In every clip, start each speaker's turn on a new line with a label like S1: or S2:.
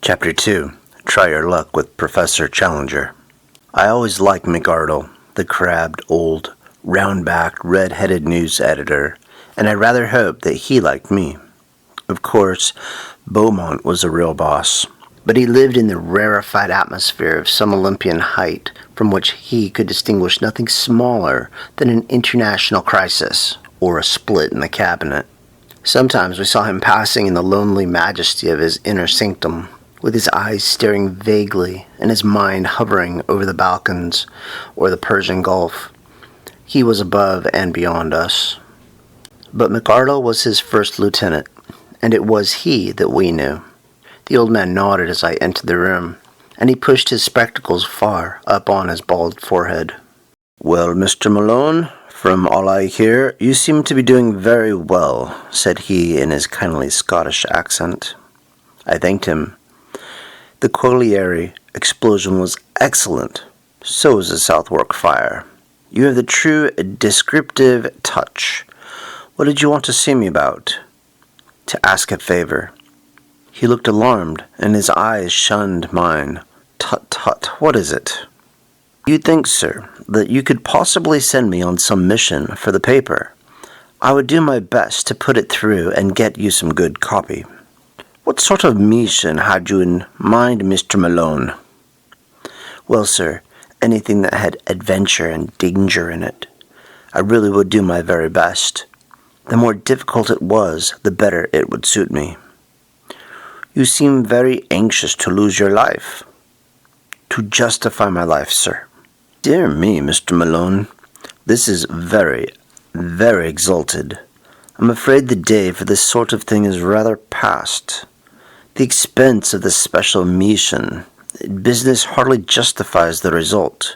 S1: Chapter 2. Try Your Luck with Professor Challenger. I always liked McArdle, the crabbed, old, round-backed, red-headed news editor, and I rather hoped that he liked me. Of course, Beaumont was a real boss, but he lived in the rarefied atmosphere of some Olympian height from which he could distinguish nothing smaller than an international crisis or a split in the cabinet. Sometimes we saw him passing in the lonely majesty of his inner sanctum, with his eyes staring vaguely and his mind hovering over the Balkans or the Persian Gulf. He was above and beyond us. But McArdle was his first lieutenant, and it was he that we knew. The old man nodded as I entered the room, and he pushed his spectacles far up on his bald forehead. "Well, Mr. Malone, from all I hear, you seem to be doing very well," said he in his kindly Scottish accent. I thanked him. The colliery explosion was excellent. So was the Southwark fire. You have the true descriptive touch. What did you want to see me about? To ask a favor. He looked alarmed, and his eyes shunned mine. Tut, tut, what is it? You think, sir, that you could possibly send me on some mission for the paper. I would do my best to put it through and get you some good copy. What sort of mission had you in mind, Mr. Malone? Well, sir, anything that had adventure and danger in it. I really would do my very best. The more difficult it was, the better it would suit me. You seem very anxious to lose your life. To justify my life, sir. Dear me, Mr. Malone, this is very, very exalted. I'm afraid the day for this sort of thing is rather past. The expense of this special mission, business hardly justifies the result.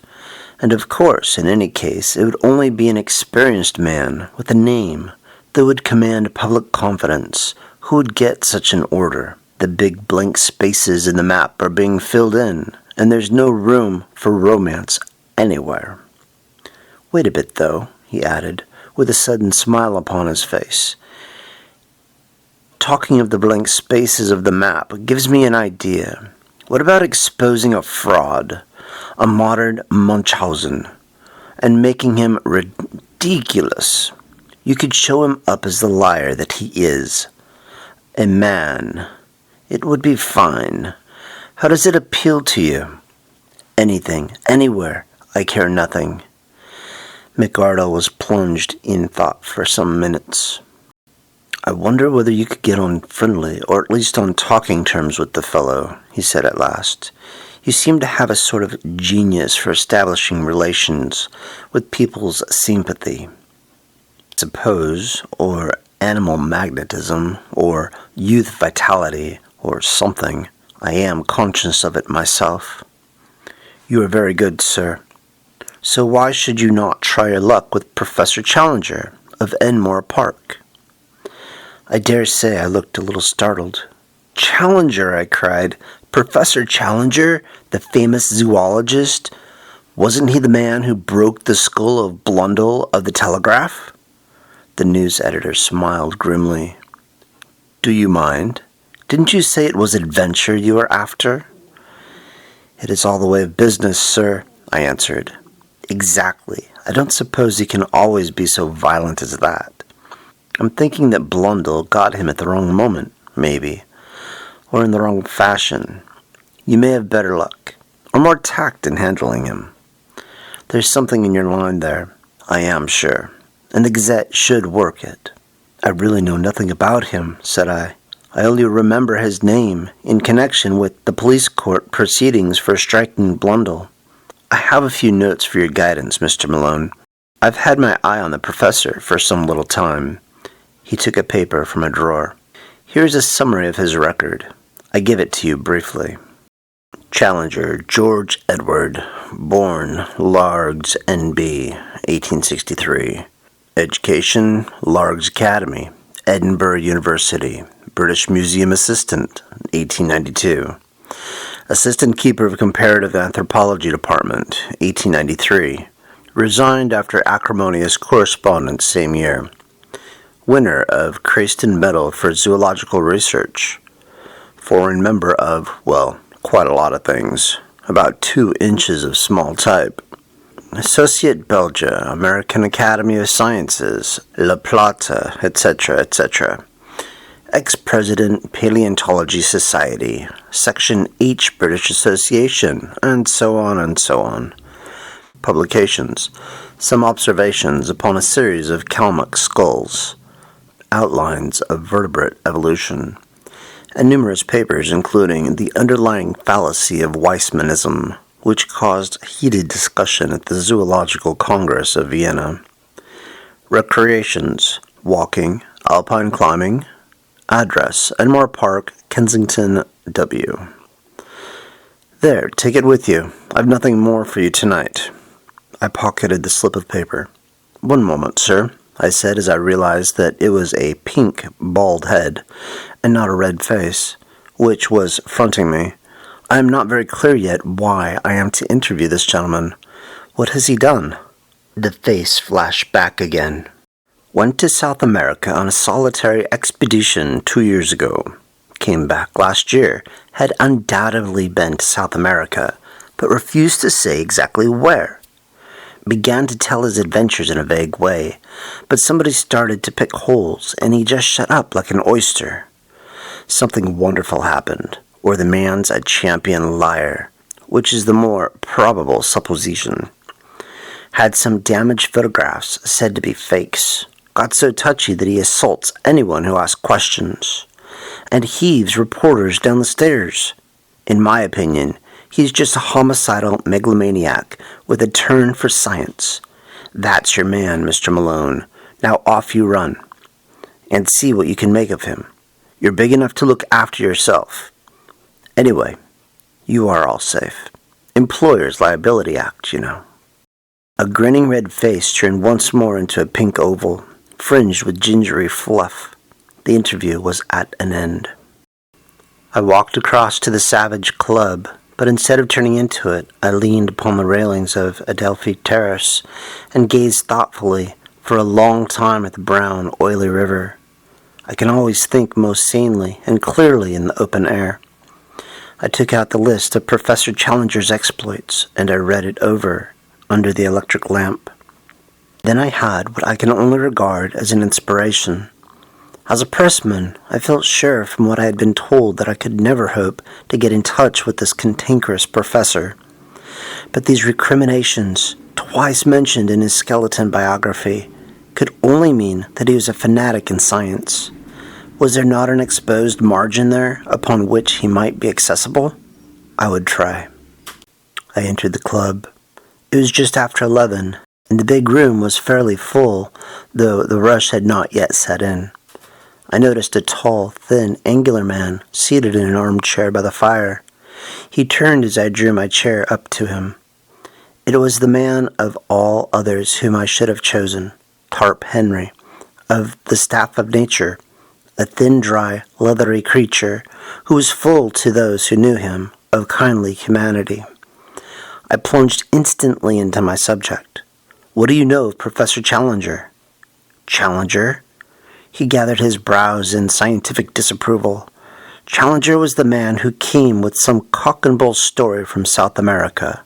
S1: And of course, in any case, it would only be an experienced man with a name that would command public confidence who would get such an order. The big blank spaces in the map are being filled in, and there's no room for romance anywhere. Wait a bit, though, he added, with a sudden smile upon his face. Talking of the blank spaces of the map gives me an idea. What about exposing a fraud, a modern Munchausen, and making him ridiculous? You could show him up as the liar that he is. A man. It would be fine. How does it appeal to you? Anything, anywhere. I care nothing. McArdle was plunged in thought for some minutes. I wonder whether you could get on friendly, or at least on talking terms with the fellow, he said at last. You seem to have a sort of genius for establishing relations with people's sympathy. Suppose, or animal magnetism, or youth vitality, or something. I am conscious of it myself. You are very good, sir. So why should you not try your luck with Professor Challenger of Enmore Park? I dare say I looked a little startled. Challenger, I cried. Professor Challenger, the famous zoologist? Wasn't he the man who broke the skull of Blundell of the Telegraph? The news editor smiled grimly. Do you mind? Didn't you say it was adventure you were after? It is all the way of business, sir, I answered. Exactly. I don't suppose he can always be so violent as that. I'm thinking that Blundell got him at the wrong moment, maybe, or in the wrong fashion. You may have better luck, or more tact in handling him. There's something in your line there, I am sure, and the Gazette should work it. I really know nothing about him, said I. I only remember his name in connection with the police court proceedings for striking Blundell. I have a few notes for your guidance, Mr. Malone. I've had my eye on the professor for some little time. He took a paper from a drawer. Here's a summary of his record. I give it to you briefly. Challenger, George Edward, born Largs, N.B., 1863. Education, Largs Academy, Edinburgh University, British Museum Assistant, 1892. Assistant Keeper of Comparative Anthropology Department, 1893. Resigned after acrimonious correspondence same year. Winner of Crayston Medal for Zoological Research. foreign member of, well, quite a lot of things. About 2 inches of small type. Associate Belgia, American Academy of Sciences, La Plata, etc., etc. Ex-President, Paleontology Society, Section H, British Association, and so on and so on. Publications. Some observations upon a series of Kalmuck skulls. Outlines of vertebrate evolution. And numerous papers including the underlying fallacy of Weissmannism, which caused heated discussion at the Zoological Congress of Vienna. Recreations, walking, alpine climbing, address, Enmore Park, Kensington, W. There, take it with you. I've nothing more for you tonight. I pocketed the slip of paper. One moment, sir, I said as I realized that it was a pink, bald head, and not a red face, which was fronting me. I am not very clear yet why I am to interview this gentleman. What has he done? The face flashed back again. Went to South America on a solitary expedition 2 years ago. Came back last year. Had undoubtedly been to South America, but refused to say exactly where. Began to tell his adventures in a vague way, but somebody started to pick holes, and he just shut up like an oyster. Something wonderful happened, or the man's a champion liar, which is the more probable supposition. Had some damaged photographs said to be fakes. Got so touchy that he assaults anyone who asks questions, and heaves reporters down the stairs. In my opinion, he's just a homicidal megalomaniac with a turn for science. That's your man, Mr. Malone. Now off you run, and see what you can make of him. You're big enough to look after yourself. Anyway, you are all safe. Employers' Liability Act, you know. A grinning red face turned once more into a pink oval, fringed with gingery fluff. The interview was at an end. I walked across to the Savage Club, but instead of turning into it, I leaned upon the railings of Adelphi Terrace and gazed thoughtfully for a long time at the brown, oily river. I can always think most sanely and clearly in the open air. I took out the list of Professor Challenger's exploits, and I read it over under the electric lamp. Then I had what I can only regard as an inspiration. As a pressman, I felt sure from what I had been told that I could never hope to get in touch with this cantankerous professor. But these recriminations, twice mentioned in his skeleton biography, could only mean that he was a fanatic in science. Was there not an exposed margin there upon which he might be accessible? I would try. I entered the club. It was just after 11, and the big room was fairly full, though the rush had not yet set in. I noticed a tall, thin, angular man seated in an armchair by the fire. He turned as I drew my chair up to him. It was the man of all others whom I should have chosen, Tarp Henry, of the Staff of Nature, a thin, dry, leathery creature who was full to those who knew him of kindly humanity. I plunged instantly into my subject. What do you know of Professor Challenger? Challenger? He gathered his brows in scientific disapproval. Challenger was the man who came with some cock-and-bull story from South America.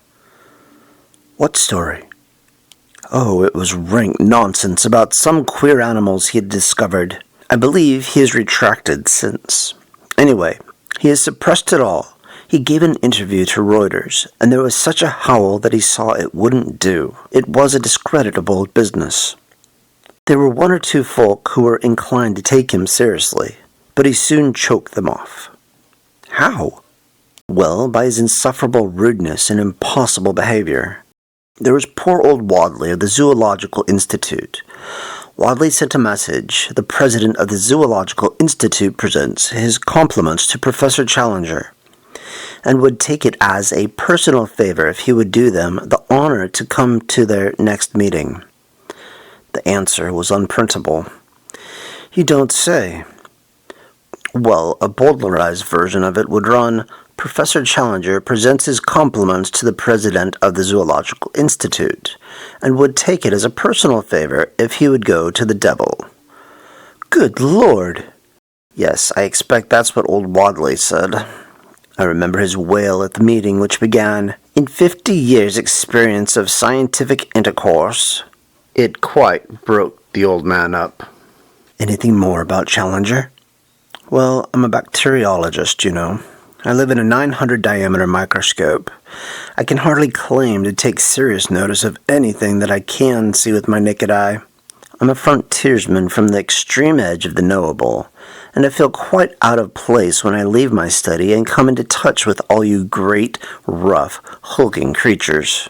S1: What story? Oh, it was rank nonsense about some queer animals he had discovered. I believe he has retracted since. Anyway, he has suppressed it all. He gave an interview to Reuters, and there was such a howl that he saw it wouldn't do. It was a discreditable business. There were 1 or 2 folk who were inclined to take him seriously, but he soon choked them off. How? Well, by his insufferable rudeness and impossible behavior. There was poor old Wadley of the Zoological Institute. Wadley sent a message. The president of the Zoological Institute presents his compliments to Professor Challenger, and would take it as a personal favor if he would do them the honor to come to their next meeting. The answer was unprintable. You don't say. Well, a bowdlerized version of it would run, Professor Challenger presents his compliments to the president of the Zoological Institute, and would take it as a personal favor if he would go to the devil. Good Lord! Yes, I expect that's what old Wadley said. I remember his wail at the meeting, which began, "In 50 years' experience of scientific intercourse." It quite broke the old man up. Anything more about Challenger? Well, I'm a bacteriologist, you know. I live in a 900 diameter microscope. I can hardly claim to take serious notice of anything that I can see with my naked eye. I'm a frontiersman from the extreme edge of the knowable, and I feel quite out of place when I leave my study and come into touch with all you great, rough, hulking creatures.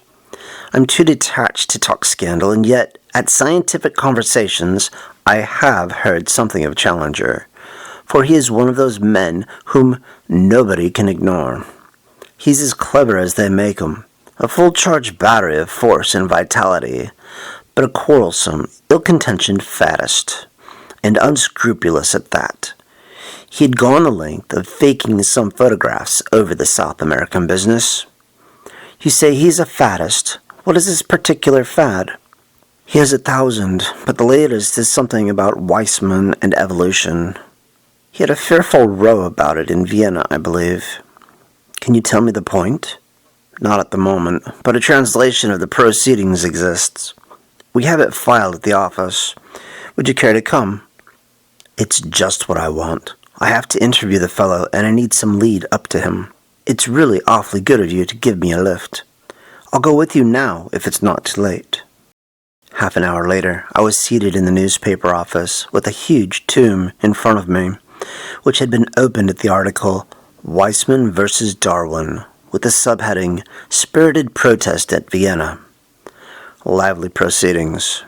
S1: I'm too detached to talk scandal, and yet, at scientific conversations, I have heard something of Challenger, for he is one of those men whom nobody can ignore. He's as clever as they make 'em, a full-charged battery of force and vitality, but a quarrelsome, ill-contentioned faddist, and unscrupulous at that. He had gone the length of faking some photographs over the South American business. You say he's a faddist. What is his particular fad? He has 1,000, but the latest is something about Weissman and evolution. He had a fearful row about it in Vienna, I believe. Can you tell me the point? Not at the moment, but a translation of the proceedings exists. We have it filed at the office. Would you care to come? It's just what I want. I have to interview the fellow, and I need some lead up to him. It's really awfully good of you to give me a lift. I'll go with you now, if it's not too late. Half an hour later, I was seated in the newspaper office with a huge tome in front of me, which had been opened at the article, Weissman versus Darwin, with the subheading, Spirited Protest at Vienna. Lively proceedings.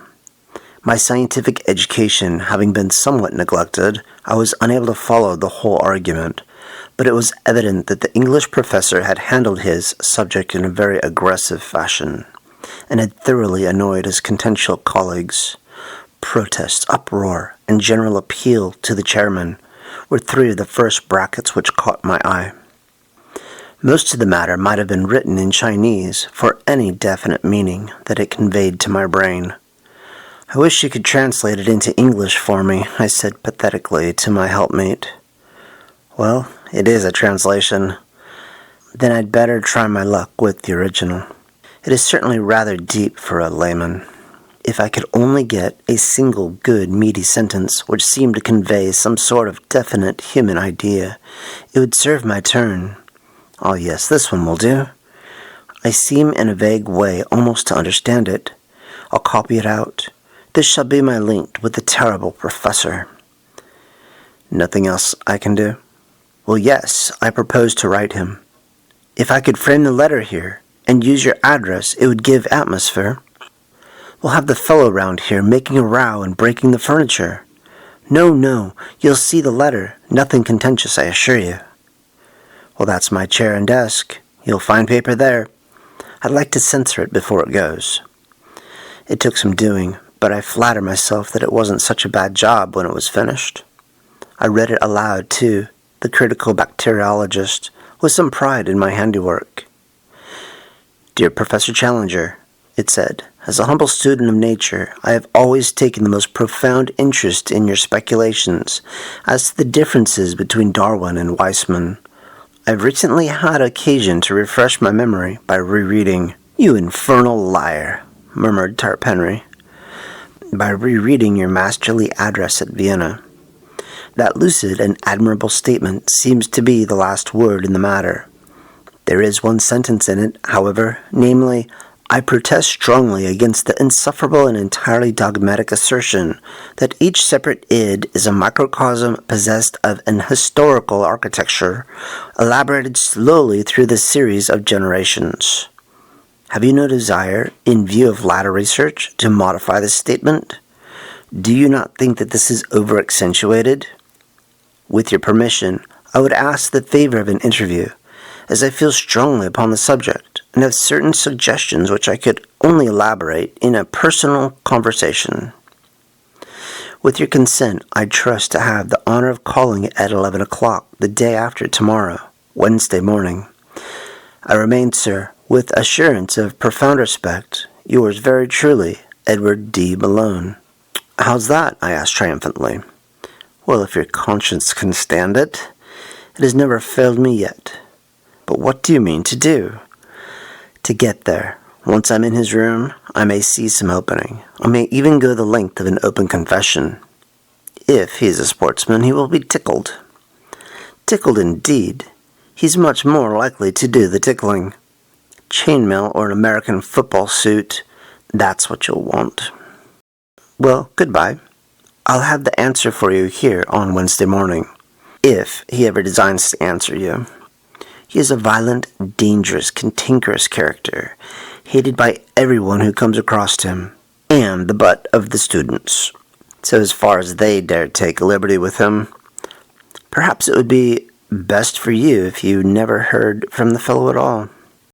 S1: My scientific education having been somewhat neglected, I was unable to follow the whole argument, but it was evident that the English professor had handled his subject in a very aggressive fashion, and had thoroughly annoyed his contentious colleagues. Protest, uproar, and general appeal to the chairman were three of the first brackets which caught my eye. Most of the matter might have been written in Chinese for any definite meaning that it conveyed to my brain. I wish you could translate it into English for me, I said pathetically to my helpmate. Well, it is a translation. Then I'd better try my luck with the original. It is certainly rather deep for a layman. If I could only get a single good meaty sentence which seemed to convey some sort of definite human idea, it would serve my turn. Oh yes, this one will do. I seem in a vague way almost to understand it. I'll copy it out. This shall be my link with the terrible professor. Nothing else I can do? Well, yes, I propose to write him. If I could frame the letter here and use your address, it would give atmosphere. We'll have the fellow round here making a row and breaking the furniture. No, you'll see the letter. Nothing contentious, I assure you. Well, that's my chair and desk. You'll find paper there. I'd like to censor it before it goes. It took some doing, but I flatter myself that it wasn't such a bad job when it was finished. I read it aloud, too, the critical bacteriologist, with some pride in my handiwork. Dear Professor Challenger, it said, as a humble student of nature, I have always taken the most profound interest in your speculations as to the differences between Darwin and Weissman. I've recently had occasion to refresh my memory by rereading, You infernal liar, murmured Tarp Henry, by rereading your masterly address at Vienna. That lucid and admirable statement seems to be the last word in the matter. There is one sentence in it, however, namely, I protest strongly against the insufferable and entirely dogmatic assertion that each separate id is a microcosm possessed of an historical architecture, elaborated slowly through the series of generations. Have you no desire, in view of latter research, to modify this statement? Do you not think that this is over-accentuated? With your permission, I would ask the favor of an interview, as I feel strongly upon the subject, and have certain suggestions which I could only elaborate in a personal conversation. With your consent, I trust to have the honor of calling at 11 o'clock the day after tomorrow, Wednesday morning. I remain, sir, with assurance of profound respect, yours very truly, Edward D. Malone. How's that? I asked triumphantly. Well, if your conscience can stand it, it has never failed me yet. But what do you mean to do? To get there, once I'm in his room, I may see some opening. I may even go the length of an open confession. If he is a sportsman, he will be tickled. Tickled indeed. He's much more likely to do the tickling. Chainmail or an American football suit, that's what you'll want. Well, goodbye. I'll have the answer for you here on Wednesday morning, if he ever designs to answer you. He is a violent, dangerous, cantankerous character, hated by everyone who comes across him, and the butt of the students. So as far as they dare take a liberty with him, perhaps it would be best for you if you never heard from the fellow at all.